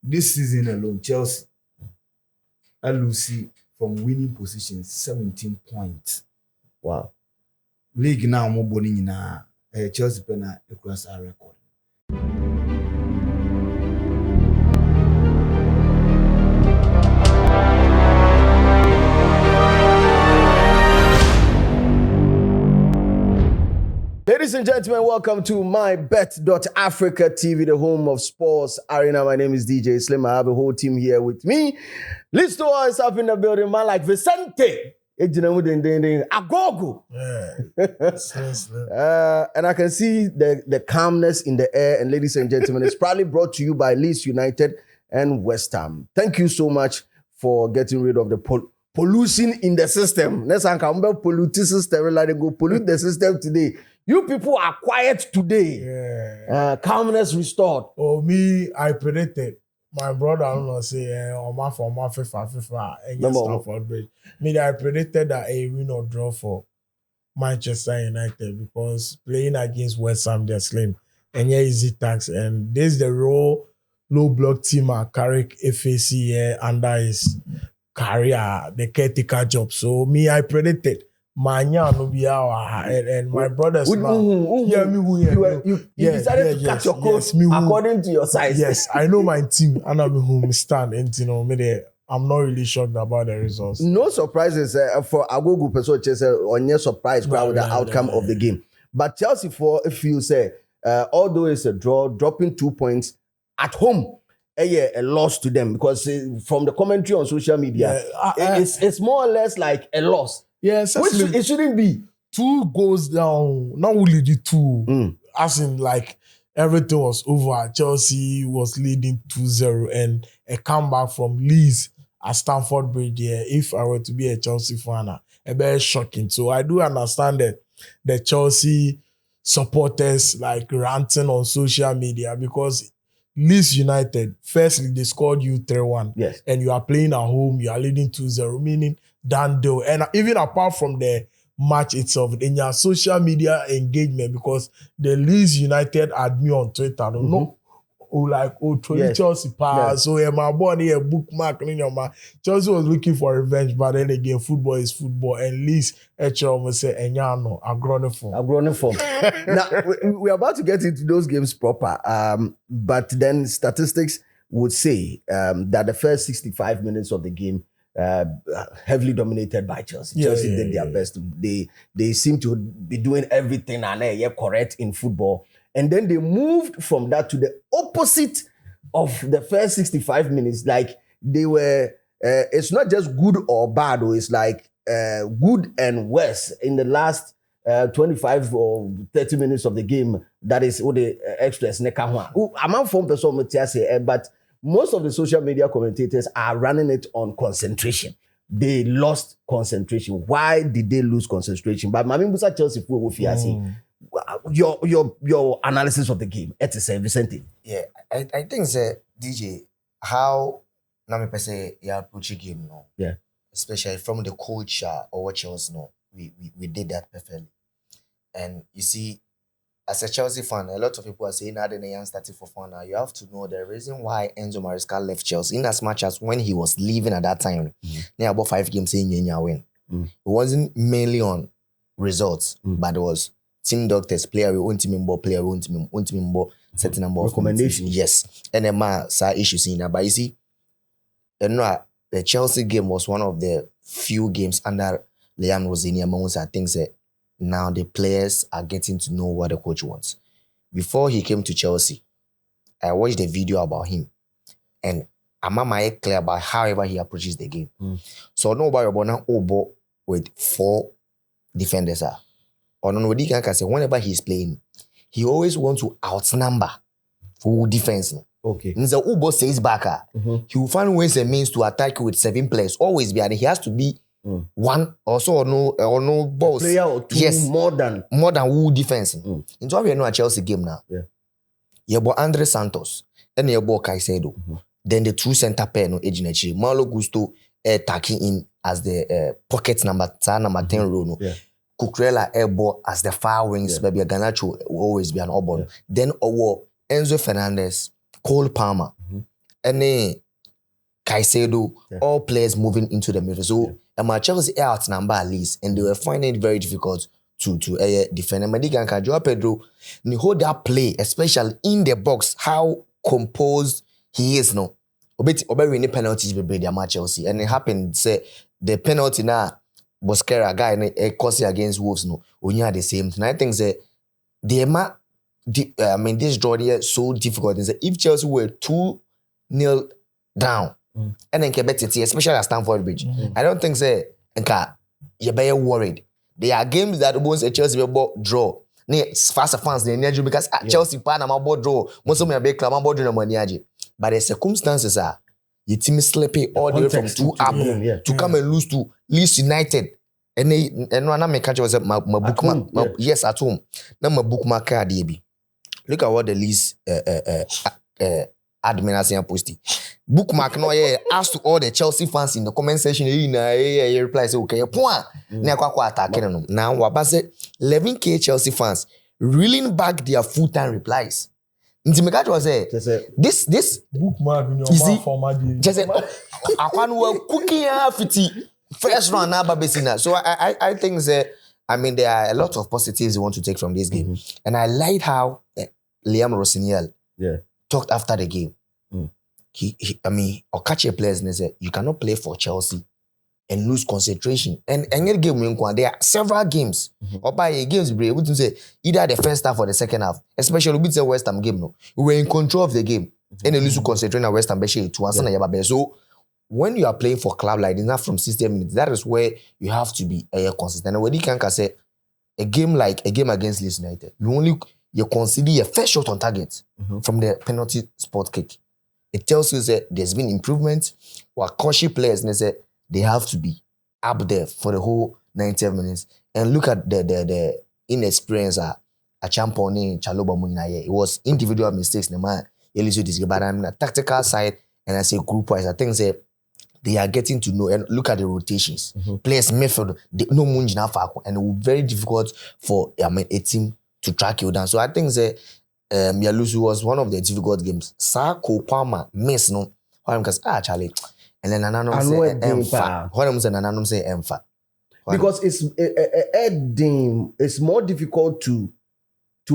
this season alone, Chelsea and Lucy from winning positions 17 points. Wow. League now more boning in a Chelsea penna across our record. Ladies and gentlemen, welcome to MYBET.AFRICA TV, the home of sports arena. My name is DJ Slim. I have a whole team here with me. Let's do us up in the building, man, like Vicente. Agogo. And I can see the calmness in the air. And ladies and gentlemen, it's probably brought to you by Leeds United and West Ham. Thank you so much for getting rid of the pollution in the system. Let's pollute the system. Let it go pollute the system today. You people are quiet today. Yeah. Calmness restored. Oh, me, I predicted. My brother, I don't know, say, FIFA, and Stamford Bridge. Me, I predicted that a win or draw for Manchester United because playing against West Ham, they're slim. And yeah, easy tax. And this is the low block team Carrick FAC under his career, the caretaker job. So me, I predicted. Manya no be and my brothers now. You decided to cut your coat according to your size. Yes, I know my team and I'm who stand and I'm not really shocked about the results. No surprises for Agogo person on your surprise with the outcome of the game. But Chelsea, for if you say although it's a draw, dropping 2 points at home. A loss to them because from the commentary on social media, it's more or less like a loss. Yes, which it shouldn't be. 2 goes down. Not only the 2, as in like everything was over. Chelsea was leading 2-0 and a comeback from Leeds at Stamford Bridge. Yeah, if I were to be a Chelsea fan, a very shocking. So I do understand that the Chelsea supporters like ranting on social media because Leeds United, firstly, they scored you 3-1. Yes. And you are playing at home, you are leading 2-0, meaning done deal. And even apart from the match itself, in your social media engagement, because the Leeds United admin on Twitter, Chelsea pass, so my body a bookmark in your man. Chelsea was looking for revenge, but then again, football is football, and Leeds almost say Enyano, agroniform. Now we're about to get into those games proper, but then statistics would say that the first 65 minutes of the game heavily dominated by Chelsea. Chelsea did their best. They seem to be doing everything and correct in football. And then they moved from that to the opposite of the first 65 minutes. Like they were, it's not just good or bad, it's like good and worse in the last 25 or 30 minutes of the game. That is what the extras. I'm not from person, but most of the social media commentators are running it on concentration. They lost concentration. Why did they lose concentration? But Mami Musa Chelsea your analysis of the game. Vicente. Yeah, I think DJ, how Nami Pese you approach a game now. Yeah. Especially from the culture or what Chelsea know. We did that perfectly. And you see, as a Chelsea fan, a lot of people are saying that the young started for fun. Now you have to know the reason why Enzo Maresca left Chelsea. In as much as when he was leaving at that time, they about 5 games saying you win. It wasn't mainly on results, but it was team doctors, player we own team ball, player we own team ball, certain number of recommendations. Yes, and then saw issues in that. But you see, the Chelsea game was one of the few games under Rosenior amongst I think that now the players are getting to know what the coach wants. Before he came to Chelsea, I watched a video about him, and I'm clear about however he approaches the game. So nobody about Obo with 4 defenders are. Or nobody can say whenever he's playing, he always wants to outnumber full defense. Okay. And the Ubo says back, he will find ways and means to attack with 7 players. Always be, and he has to be one also or no balls. Player or 2 yes, more than who defense. Into we know a Chelsea game now. Yeah. You have Andre Santos and you have Caicedo. Then the 2 center pair no Ejinachi. Malo Gusto attacking in as the pocket number 10 row. No. Yeah. Cucurella airball as the far wings, maybe a Garnacho will always be an Auburn. Then Enzo Fernandez, Cole Palmer, any Caicedo, all players moving into the middle. So Chelsea outnumber at least, and they were finding it very difficult to defend. And Madigan can Joao Pedro, and hold that play, especially in the box, how composed he is now. Obe winning penalties be the Chelsea, and it happened. Say the penalty now, Bosquera guy a cost against Wolves no. When you had the same, and I think that this draw here so difficult. Is that if Chelsea were 2-0 down, and then Quebec City, especially at Stamford Bridge, I don't think you're very worried. There are games that once a Chelsea will draw. Fast fans they need you because Chelsea pan am about draw. Most of me be claim about draw money aje. But the circumstances are your team slipping all the way from 2 up to come and lose to Leeds United. And one me catch was my bookmark. Yes, at home. Now my bookmark card be. Look at what the Leeds admin has posted. Bookmark no ask to all the Chelsea fans in the comment section. You reply say okay. Point. Now what say 11K Chelsea fans reeling back their full-time replies. Ntimekacho was this bookmark in your mouth format. Just akwanwa cooking fiti first round na babesina. So I think that there are a lot of positives you want to take from this game. And I like how Rosenior talked after the game. Or catch your players and say you cannot play for Chelsea and lose concentration. And any game there are several games. Or by games we able to say either the first half or the second half. Especially with the West Ham game. We were in control of the game. And they lose concentration at West Ham to So when you are playing for club like this, not from 60 minutes, that is where you have to be consistent. And when you can say a game against Leeds United, you consider your first shot on target from the penalty spot kick. It tells you that there's been improvement. Or cautious players, and they say they have to be up there for the whole 90 minutes. And look at the inexperience a champion Chaloba Munina. It was individual mistakes. But on the tactical side, and I say group wise, I think that they are getting to know and look at the rotations. Players midfield, no munjina faku, and it will be very difficult for a team to track you down. So I think that Yalusu was one of the difficult games. Sako Palmer miss no. Because Charlie, and then Nananum say Emfa. What say Nananum say Emfa. Because it's more difficult to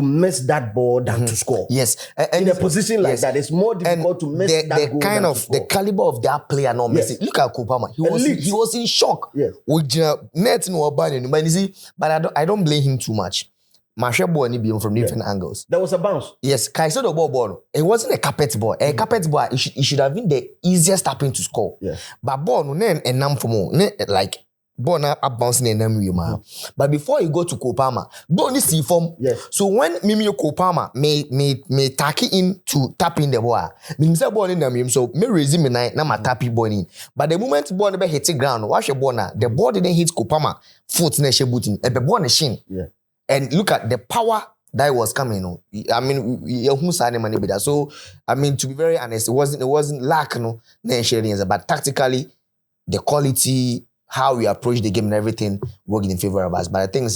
miss that ball than to score. Yes, in a position like that, it's more difficult to miss that goal than to score. The caliber of that player not missing. Look at Kopama. He was in shock. Yes. With net no abandon. But you see, but I don't blame him too much. Marshall ball ni be from different angles. There was a bounce. Yes, Caicedo ball. It wasn't a carpet ball. A carpet ball, it should have been the easiest tapping to score. Yes. But ball no name and nam for more. Like ball now up bouncing and nam you man. But before you go to Kopama, ball ni see form. Yes. So when Mimio Kopama may tack in to tap in the ball, me say ball in nam so me raise me na ma tap ball in. But the moment ball never hit the ground, watch the ball now. The ball didn't hit Kopama foot na she booting. And the ball na shin. Yeah. And look at the power that was coming. So, to be very honest, it wasn't lack, but tactically, the quality, how we approach the game and everything worked in favor of us. But I think,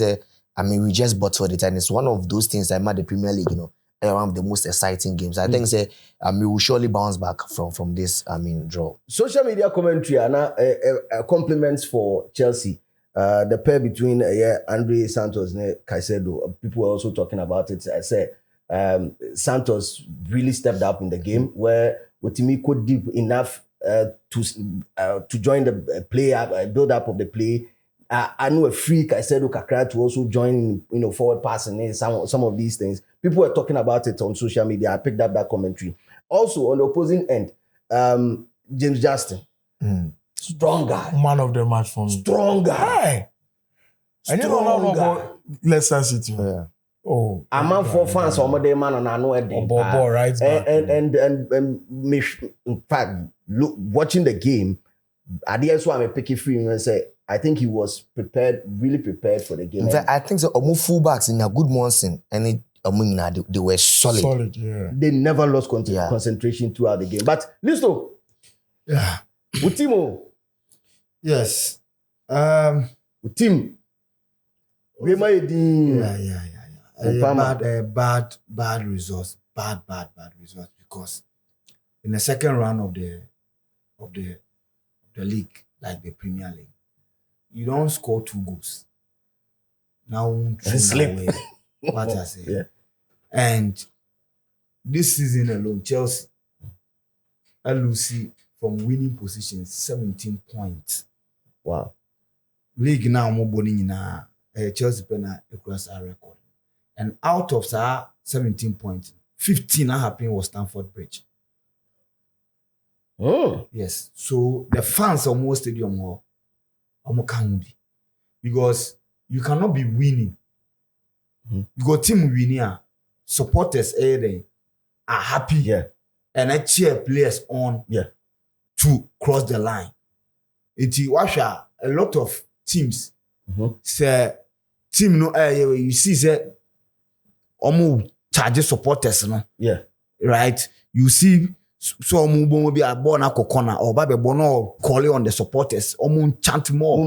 we just bought for the time. It's one of those things that made the Premier League, one of the most exciting games. I think, we will surely bounce back from this, draw. Social media commentary and compliments for Chelsea. The pair between Andre Santos and Caicedo, people were also talking about it. I said Santos really stepped up in the game where Otimi could deep enough to join the play, build up of the play. I know a free Caicedo Kakra to also join, forward passing some of these things. People were talking about it on social media. I picked up that commentary. Also on the opposing end, James Justin. Strong guy. Man of the match for me. Strong guy. I never know about Leicester City. Yeah. Oh. A man for fans or more man and I know it. Right back. And in fact, watching the game, at the end so I'm a picky free and say I think he was really prepared for the game. In fact, I think so. Almost fullbacks in a good Monson and they were solid. Solid, yeah. They never lost concentration throughout the game. But Listo, Utimo. Yes. Utim. Bad results. Bad results because in the second round of the league, like the Premier League, you don't score 2 goals. Now Sleep. What I say. Yeah. And this season alone, Chelsea Lucy from winning positions 17 points. Wow. League now more boning in Chelsea penna across our record. And out of 17 points, 15 happened was Stamford Bridge. Oh. Yes. So the fans of most stadium can't be. Because you cannot be winning. You got team winning, supporters are happy. Yeah. And I cheer players on to cross the line. It's a lot of teams say team no you see say charge supporters no. Yeah. Right? You see so omo be a born corner or babe born calling on the supporters chant more.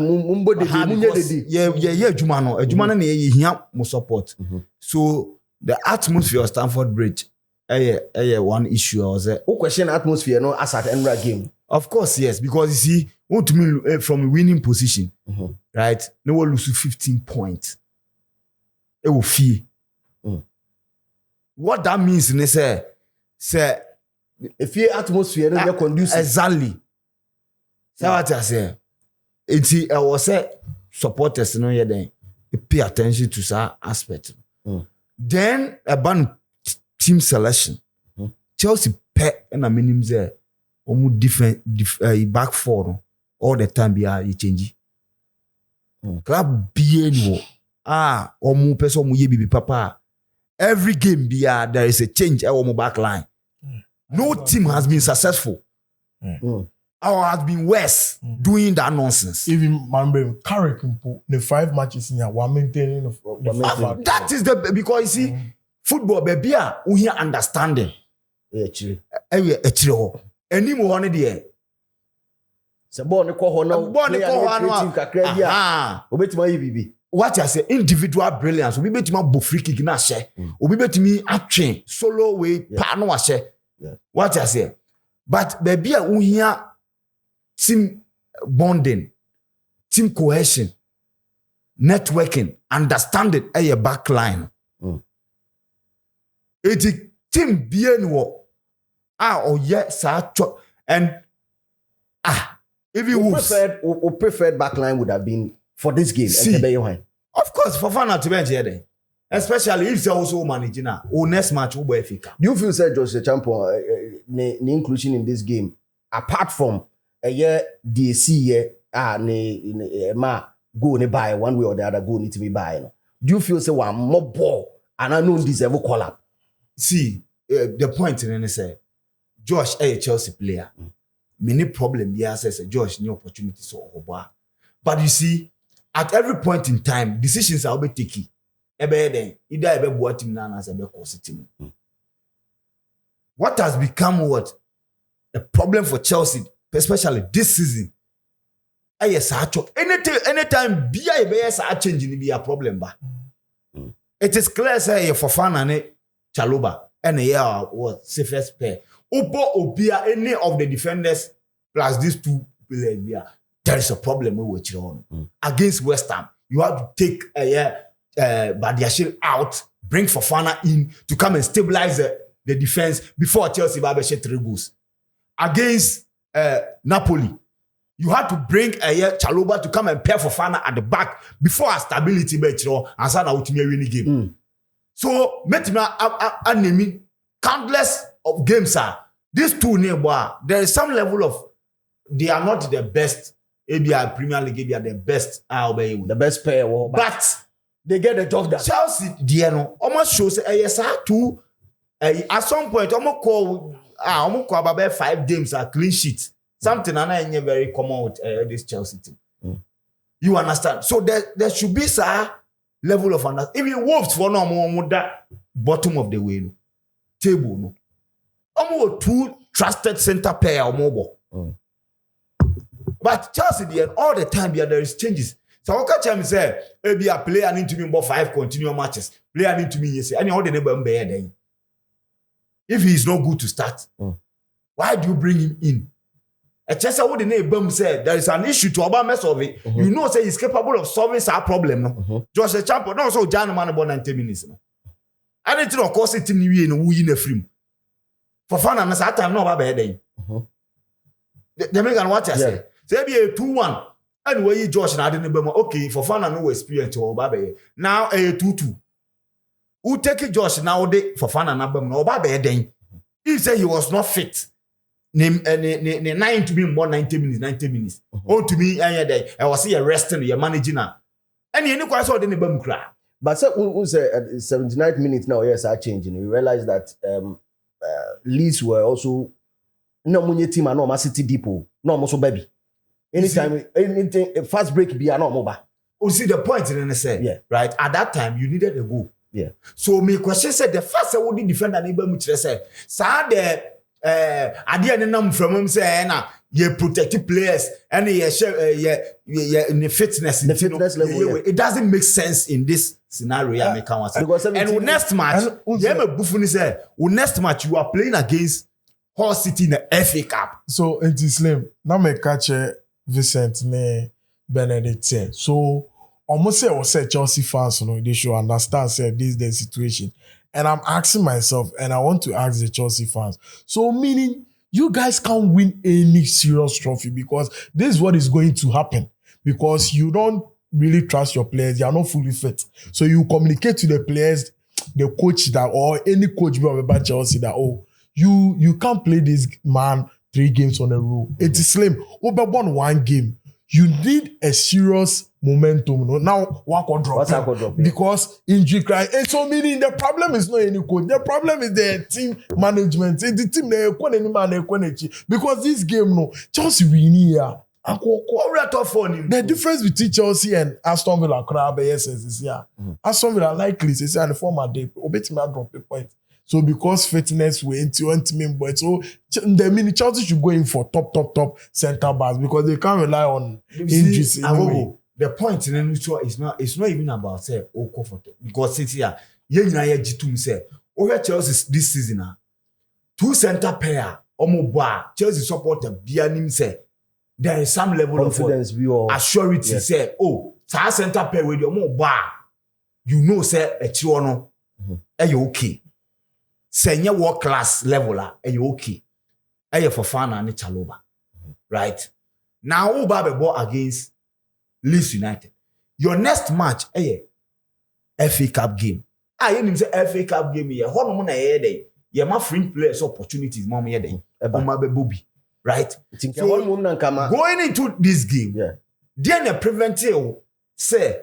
Yeah juma no na hia mo support. So the atmosphere of Stamford Bridge one issue I was there. Who question atmosphere no as at Enra game? Of course, yes, because you see, want to me from a winning position, right? No one lose 15 points. It will feel. What that means, they say, if your atmosphere no conducive. Exactly. So what I say, it's I was say supporters no here then pay attention to that aspect. Then about team selection, Chelsea pet and a minimum there. Different back four all the time be a change. Club BNO person ye papa. Every game be there is a change our back line. No team has been successful. Or has been worse doing that nonsense. Even Manbe Carrick the 5 matches in here, one maintaining the that is the because you see football baby we hear understanding. Any more there. Se ball ne ko ho no. Ball ne ko ho no. Kakra bia. Obetima yi bibi. What I say individual brilliance. Obi betima bo free kick na hye. Obi betimi atwe solo way pa no hye. What I say. But baby a wo hia team bonding, team cohesion, networking, understanding a back line. It is team bien wo. Yes, and if you preferred backline would have been for this game. See, of course, for fun to bench here, especially if they also managing next match will be Africa. Do you feel said Jose Champion the inclusion in this game apart from a year DC ma go ne buy one way or the other go need to be buying? Do you feel say one more ball and I know deserve a call up? See, the point in any say. Josh a Chelsea player. Many problem here says Josh new opportunity so but you see, at every point in time, decisions are be taken. Either ebe boat team na as ebe course team. What has become a problem for Chelsea, especially this season? Anytime be a change be a problem ba. It is clear say for fan and Chaloba and what safest pair. Obia any of the defenders plus these 2 players there is a problem with you against West Ham. You have to take Badiashile out, bring Fofana in to come and stabilize the defense before Chelsea Babeshe 3 goals. Against Napoli, you have to bring Chaloba to come and pair Fofana at the back before a stability match and sana ultimate winning game. So metima countless of games are these 2 nearby. There is some level of they are not the best. Maybe a Premier League, maybe are the best. The best player, but they get the job done. Chelsea, almost shows yes, two. At some point, almost call about 5 games a clean sheet. Something and very common with this Chelsea team. You understand? So there should be some level of understanding. Even Wolves for no more that bottom of the way no. Table no. Almost 2 trusted center player or mobile. But Chelsea all the time there is changes. So I catch him say, maybe a player need to be about 5 continuous matches. Player need to be yes, and all the neighbor then. If he is not good to start, Why do you bring him in? A chance what the name Bum said there is an issue to Obama solve it. You know, say he's capable of solving our problem. No, just a champion. No, so John man about 90 minutes. No, I didn't know, of course, it's in the and we in a film. For fun, and that time, no, about then. The American watch I say, say be a 2-1. And where you Josh and I didn't know, okay, for fun, and no experience to Obama. Now a 2-2. Who take it, Josh, nowadays for fun and Abam, no, Obama then. He said he was not fit. Name 9 to be more 90 minutes. Oh, to me, I was here resting, you're managing now. And you know, quite saw the neighbor cry. But so who's at 79th minute now, yes, are changing. We realize that Leeds were also no money team and no Man City depot, no muscle baby. Anytime, anything, fast break be no mobile. Oh, see the point in the say, yeah, right? At that time, you needed a goal. Yeah. So my question said the first I would defend an neighbor much say, the I didn't know from him say na you protective players and in the fitness level. It doesn't make sense in this scenario. And next match, next match you are playing against Hull City in the FA Cup. So it is slim. Now me catch Vincent ne Benedict. So almost say Chelsea fans, they should understand say this is the situation. And I'm asking myself, and I want to ask the Chelsea fans. So meaning you guys can't win any serious trophy because this is what is going to happen. Because you don't really trust your players. They are not fully fit. So you communicate to the players, the coach that, or any coach about Chelsea that, oh, you can't play this man 3 games on a row. It is slim. Over 1 game. You need a serious momentum. Now, what could drop? Because injury cry. And so meaning the problem is not any coach. The problem is the team management. The team because this game, no, Chelsea win here. The difference between Chelsea and Aston Villa is here. Aston Villa likely is in the former day. Obey me drop a point. So because fitness we into but so the mini Chelsea should go in for top center backs because they can't rely on injuries. The point in the is not even about say comfort because since here say Chelsea this season 2 center pair Chelsea supporter bianim say there is some level confidence of assurity say center pair with your you know say okay. Senior world class level are you okay? For fun and Chaloba. Right? Now Uba against Leeds United. Your next match FA Cup game. You didn't say FA Cup game here. How many day? You have free players opportunities mom here day. Bobby. Right? So going into this game, then a preventive say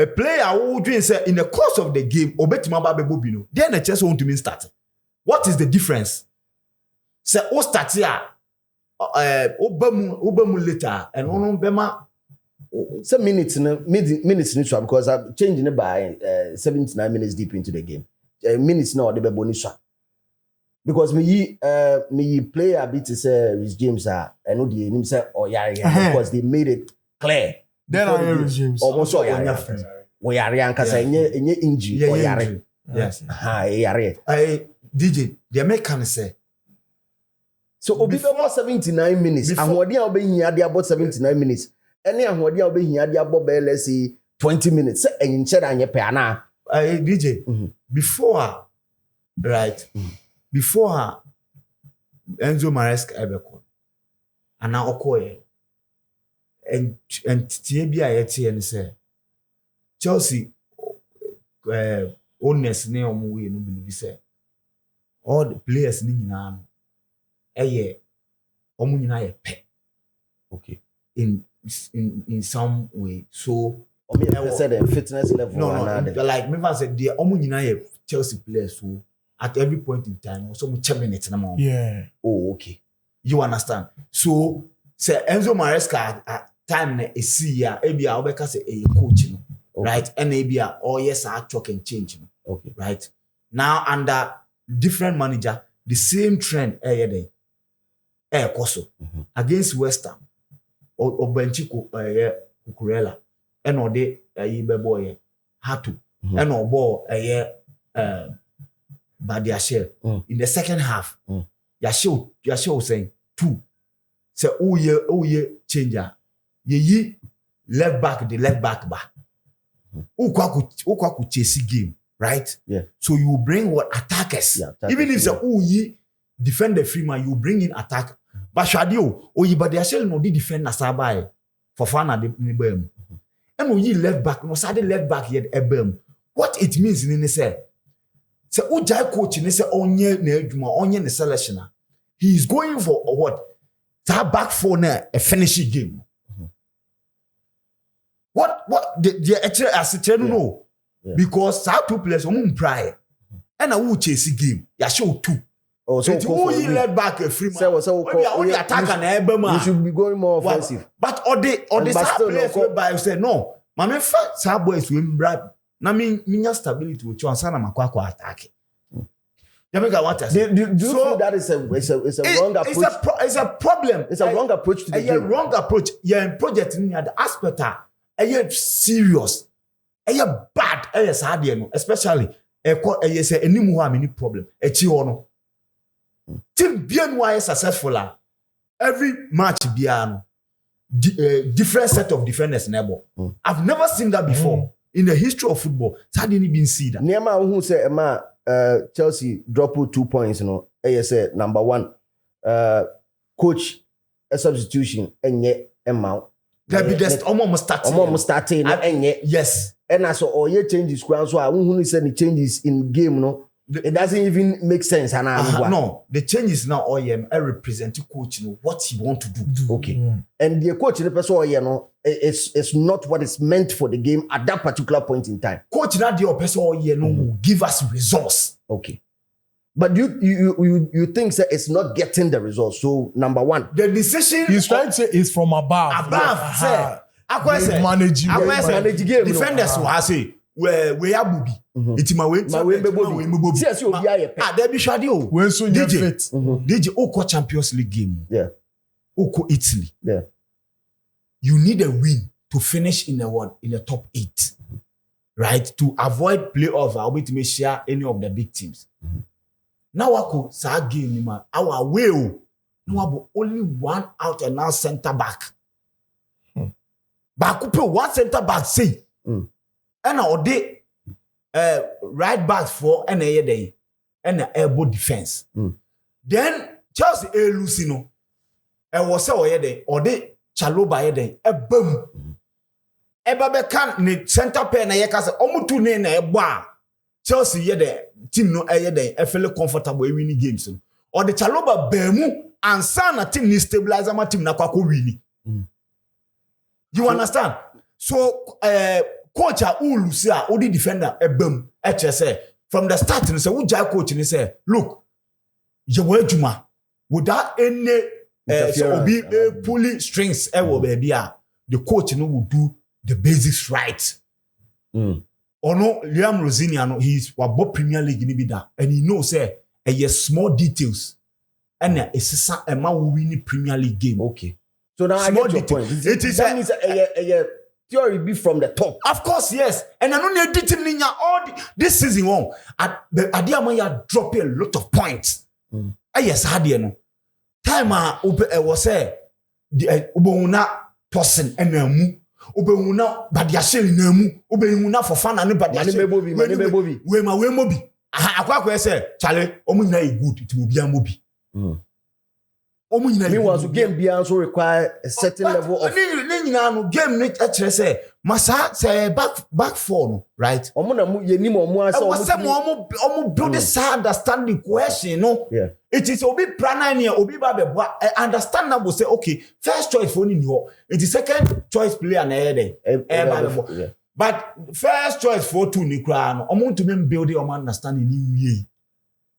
a player who dream say in the course of the game, then the chess won't mean start. What is the difference? Say o start here, obemu later, and on bema. Some minutes because I'm changing it by 79 minutes deep into the game. Minutes now the bonus. Because me play a bit say Rhys James and no the name say because they made it clear. Then I hear James. Almost we are because injury or yare. Yes. Yare. DJ, the American say. So before 79 minutes, and what they are being here about 79 minutes. Any and what they are being here about let's say 20 minutes. And in check and your piano. DJ, before before Enzo Maresca ever called. And now Okoye. And TBI and say Chelsea owners ne omuwe no believe say all the players ni nyina no omu nyina ye pe. Okay. In some way. So I said the fitness level. No, like me said the omu nyina ye Chelsea players so at every point in time so much minutes na mo. Yeah. Oh, okay. You understand? So say Enzo Maresca at time na esi ya ebia obeka say coach no. Okay. Right? And maybe yes, I talk and change. Okay. Right? Now under different manager, the same trend koso against West Ham or Benchico Cucurella and or de boy Hatu and or ball Badiashel in the second half. ya show saying 2 say oh ye changer ye left back ba ukwa ku chase game, right? Yeah. So you bring what attackers. Even if say ye defend the free man, you bring in attack. But shadio but they shall no defend Nasabai for fun at the bem. And ye left back, no side left back yet a bem. What it means in say Ujai coach in say onye the selection. He is going for what? That back for a finishing game. What the actually as a no. Because that 2 players pray. And I will chase the game. Ya show 2. Oh, so you left back a free man. Only attack and you should be going more offensive. But or the players will by say no. My fact star boys will brad. Na minya stability with you and sana makwa attack. You make what I say. Do you feel that is a wrong approach? It's a problem. It's a wrong approach to the game. Wrong approach. Yeah, project in the aspect serious. Bad. Sad, especially say any problem. Team bien why successful. Every match biano. Different set of defenders neighbor. I've never seen that before in the history of football. So I didn't even see that. Nema who say Chelsea drop 2 points, say number 1 coach a substitution enye amount. There be just almost starting. Yes. And as all your changes so I won't say the changes in game it doesn't even make sense. No, the changes now I represent the coach what he want to do. Okay. And the coach the person it's not what is meant for the game at that particular point in time. Coach now the person will give us results. Okay. But you think that it's not getting the results. So number 1, the decision he's trying to say is from above. Sir. Manage game. Defenders will say we are booby. It's my way. Yes, you be a there be shadio. When so you fit. DJ Oko Champions League game. Yeah. Oko Italy. Yeah. You need a win to finish in the top 8. Right? To avoid playoff or to make share any of the big teams. Now wako sa game man our way no only 1 out and now center back. But couple 1 center back say. And or they right back for and a day and elbow defense. Then Chelsea Lucino was so day or they Chaloba day a boom. Ebabe can ne center pair na yeka say omutu ne na ebo Chelsea yede team no yede e feel comfortable winning games or the Chaloba bemu ansa na team ni stabilizer ma team na kwako wini. You understand? So coach who say odi defender ebem say from the start and say who jai coach and say look you ejuma without any so be pulling strings baby the coach no will do the basics right. Or no, Rosenior he's what Premier League ni be that, and he knows small details, and it's a man who win the Premier League game. Okay, so now small I get your point. It is a theory be from the top. Of course, yes, and I don't need it all this season one. At the idea man you drop a lot of points. Yes, had no time was the ubona person and Ubewuna badiasheli nemu ubewuna for fun and badiasheli we mobi akwa say chale omunyina e good it will be amobi omunyina meanwhile so game be also require a certain level of nyina no game ne actually say masa say back four no right omuna mu yenim omu asa omu build this understanding question no yeah it is obi prana ne obi ba bebo understandable say okay first choice for ni ho it is second choice player na there but first choice for two ni kra no omu to me build your understanding ni wie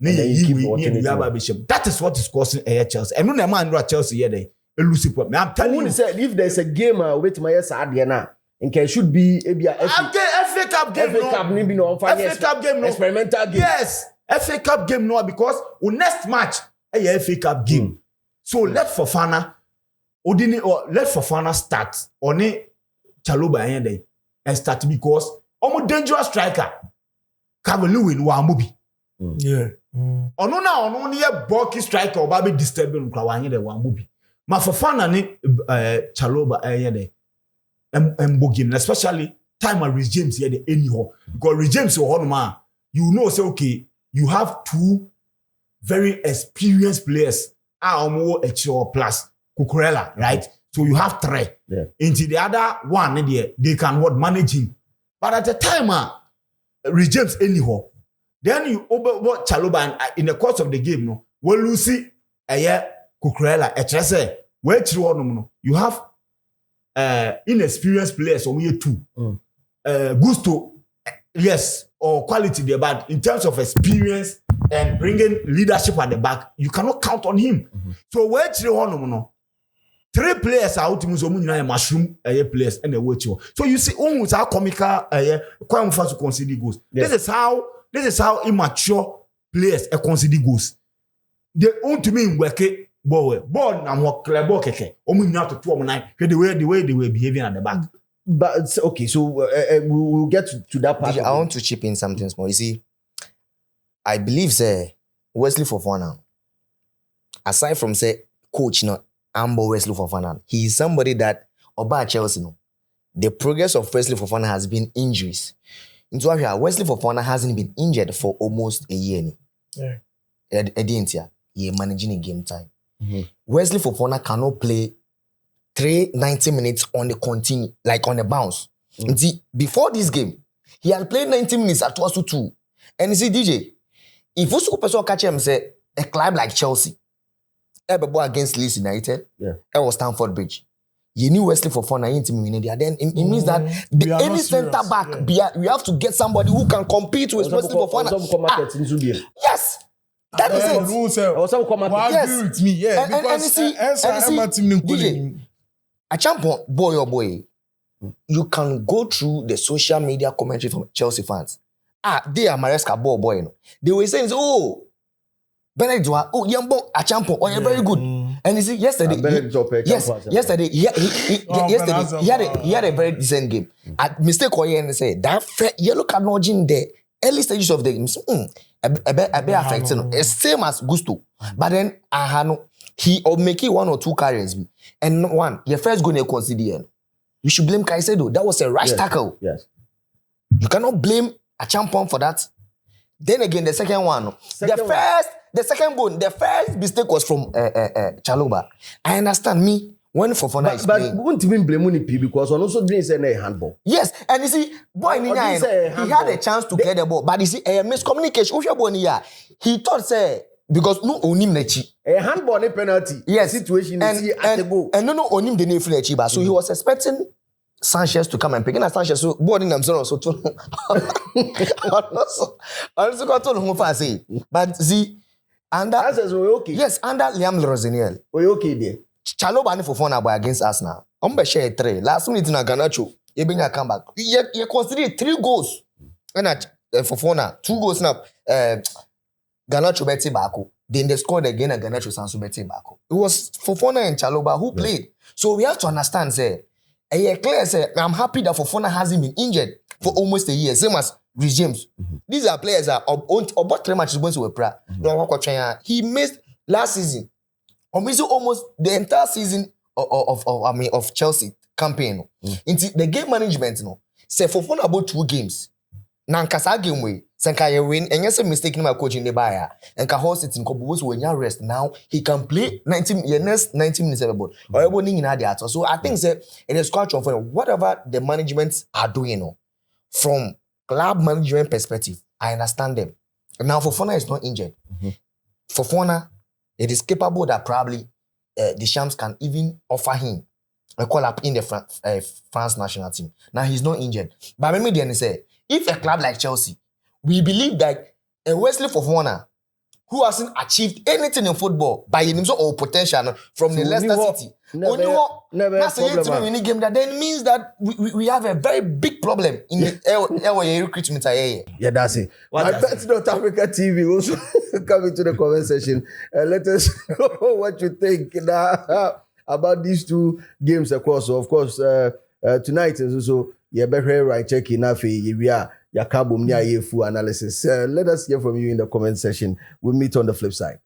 that is what is causing Chelsea and no na man no Chelsea here there elusive problem I'm telling you say if there's a game with my yes ade na nke should be FA Cup game no FA Cup game no experimental game yes FA Cup game no because our next match FA Cup game so let Fofana Odini or let Fofana start oni Chaloba here there and start because omo dangerous striker Calvin-Lewin wa mobi Ono na ono ne ye bulky striker oba be disturbing nkwa wanye de wan mobi. Ma Fofana ne Chaloba ye de mbogin, especially time at Rhys James here the anyhow. Because Rhys James you know say okay, you have two very experienced players. More plus Cucurella, right? So you have three. Yeah. Into the other one, they can manage him. But at the time, Rhys James anyhow. Then you over Chaloba and in the course of the game, no, when you see Cucurella, you have inexperienced players only two. Gusto, yes, or quality there, but in terms of experience and bringing leadership at the back, you cannot count on him. So where three players are out to mushroom players and the watch. So you see, almost how comical quite fast to consider goals. Yeah. This is how immature players consider goals. They own to me work ball and what clear ball keke. To 2-9 the way they were behaving at the back. But okay, so we'll get to that part. I want to chip in something small. You see, I believe say Wesley Fofana, aside from say coach not Ambo Wesley Fofana, he is somebody that Oba Chelsea no. The progress of Wesley Fofana has been injuries. Into Wesley Fofana hasn't been injured for almost a year. Yeah. He managing a game time. Wesley Fofana cannot play 90 minutes on the continue, like on the bounce. See, before this game, he had played 90 minutes at 2-2. And you see, DJ, if you super catch him say a club like Chelsea, against Leeds United, it was Stamford Bridge. You knew Wesley Fofana intimidated. Then it means that any centre back, we have to get somebody who can compete with Wesley Fofana. Yes. That is it. Yes. With me, yeah. Because DJ, a champion boy or boy, you can go through the social media commentary from Chelsea fans. They are Maresca boy, you know. They were saying, oh, Bernard Joa, oh, Yambo, a champion, oh, you're very good. And you see, yesterday, he had a very decent game. Mistake and say that yellow card nudging the early stages of the game. A bit affected. It's same as Gusto, but then he or make it 1 or 2 carries, and one your first going to consider. You should blame Caicedo. That was a rash tackle. Yes, you cannot blame a champion for that. Then again, the second one, the second goal, the first mistake was from Chaloba. I understand me when Fofana is playing. But we won't even blame Munipi because on also doing a handball. Yes, and you see, boy, he had a chance to get the ball, but you see, a miscommunication. He thought say because no onim nechi a handball penalty. Yes, situation and no onim the name nechi, but so he was expecting Sanchez to come and pick. And Sanchez so boarding themselves so to also got told him for say, but see. Under okay. Yes, under Rosenior. We okay there. Chaloba ni Fofana boy against Arsenal. Share 3. Last minute na Garnacho. You bring a comeback. You consider 3 goals. And Fofana 2 goals now. Garnacho beti bako. Then they scored again and Garnacho sansu beti bako. It was Fofana and Chaloba who played. So we have to understand say, clear say I'm happy that Fofana hasn't been injured for almost a year. Same as Rhys James. These are players that about 3 matches going to a prayer. He missed last season. Almost the entire season of Chelsea campaign. Into the game management, say for fun about 2 games. Now Nkasa game way, Sankaya win, and yes, a mistake in my coaching the buyer. And Kahos it's in Kobos when you rest. Now he can play 90 minutes about. Or everyone in Adia. So I think that it is quite confident. Whatever the management are doing, from club management perspective, I understand them. Now Fofana is not injured. Fofana, it is capable that probably the Shams can even offer him a call up in the France national team. Now he's not injured. But let me say, if a club like Chelsea, we believe that a Wesley Fofana, who hasn't achieved anything in football by himself or potential from the Leicester City, then means that we have a very big problem in the recruitment. Yeah, that's it. MYBET.AFRICA TV also come into the comment section. Let us know what you think about these 2 games, of course. So, of course, tonight is also better right checking Yakabum Nia full analysis. Let us hear from you in the comment section. We'll meet on the flip side.